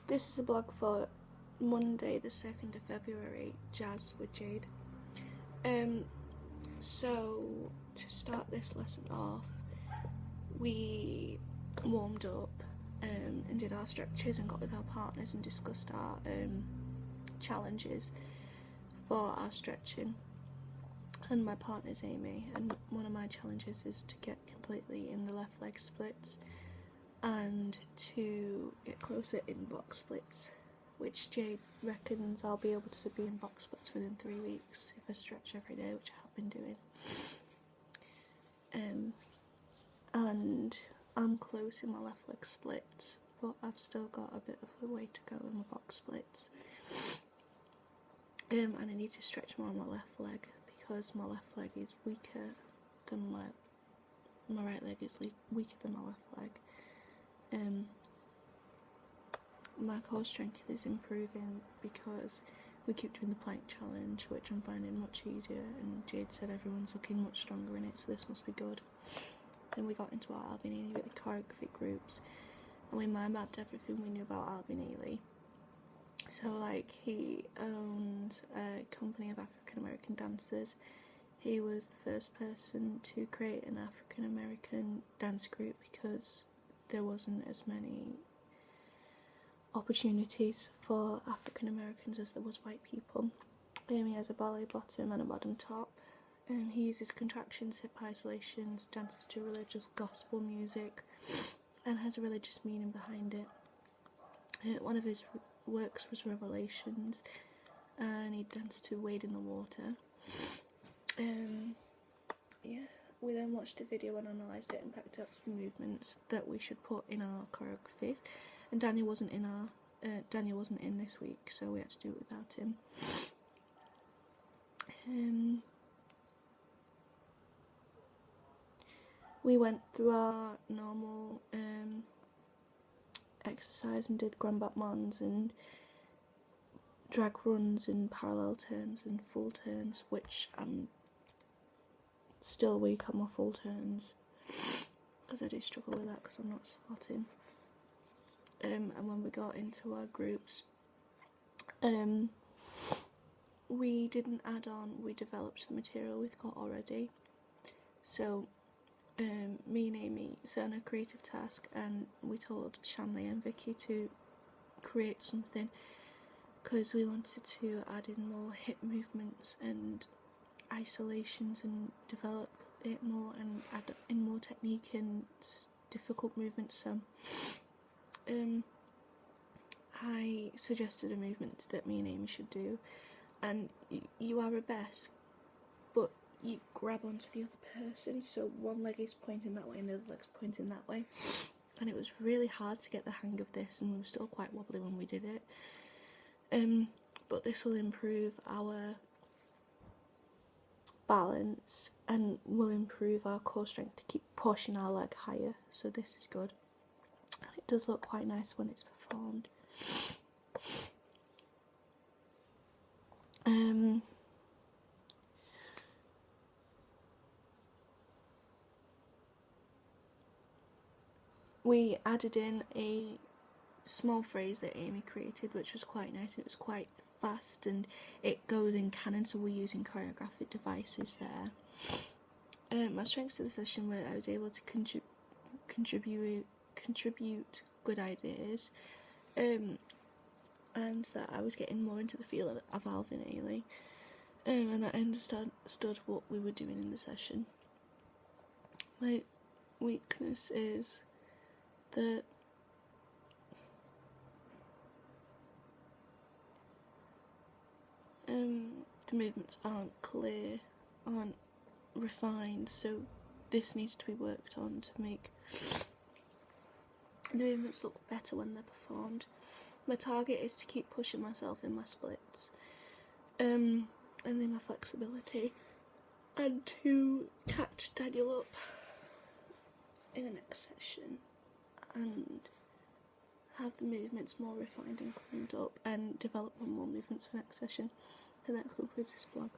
This is a blog for Monday the 2nd of February, Jazz with Jade. So to start this lesson off, we warmed up and did our stretches and got with our partners and discussed our challenges for our stretching. And my partner's Amy, and one of my challenges is to get completely in the left leg splits and to get closer in box splits, which Jade reckons I'll be able to be in box splits within 3 weeks if I stretch every day, which I have been doing. And I'm close in my left leg splits, but I've still got a bit of a way to go in my box splits. And I need to stretch more on my left leg because my left leg is weaker than my right leg is weaker than my left leg. My core strength is improving because we keep doing the plank challenge, which I'm finding much easier, and Jade said everyone's looking much stronger in it, so this must be good. Then we got into our Alvin Ailey with the choreographic groups, and we mind mapped everything we knew about Alvin Ailey. So like, he owns a company of African American dancers. He was the first person to create an African American dance group because there wasn't as many opportunities for African Americans as there was white people. He has a ballet bottom and a bottom top, and he uses contractions, hip isolations, dances to religious gospel music, and has a religious meaning behind it. One of his works was Revelations, and he danced to Wade in the Water. We then watched a video and analysed it and picked out some movements that we should put in our choreographies. And Daniel wasn't in this week, so we had to do it without him. We went through our normal exercise and did grand battements and drag runs and parallel turns and full turns, which I'm still weak on my full turns because I do struggle with that because I'm not spotting. And when we got into our groups, we didn't add on, we developed the material we've got already. So me and Amy set on a creative task, and we told Shanley and Vicky to create something because we wanted to add in more hip movements and isolations and develop it more and add in more technique and difficult movements. So I suggested a movement that me and Amy should do, and you are a best, but you grab onto the other person, so one leg is pointing that way and the other leg's pointing that way, and it was really hard to get the hang of this, and we were still quite wobbly when we did it. But this will improve our balance and will improve our core strength to keep pushing our leg higher, so this is good. And it does look quite nice when it's performed. We added in a small phrase that Amy created, which was quite nice. It was quite fast and it goes in canon, so we're using choreographic devices there. My strengths to the session were I was able to contribute good ideas, and that I was getting more into the feel of Alvin Ailey, and that I understood what we were doing in the session. My weakness is that the movements aren't clear, aren't refined, so this needs to be worked on to make the movements look better when they're performed. My target is to keep pushing myself in my splits, and in my flexibility, and to catch Daniel up in the next session and have the movements more refined and cleaned up and develop more movements for next session. And that concludes this blog.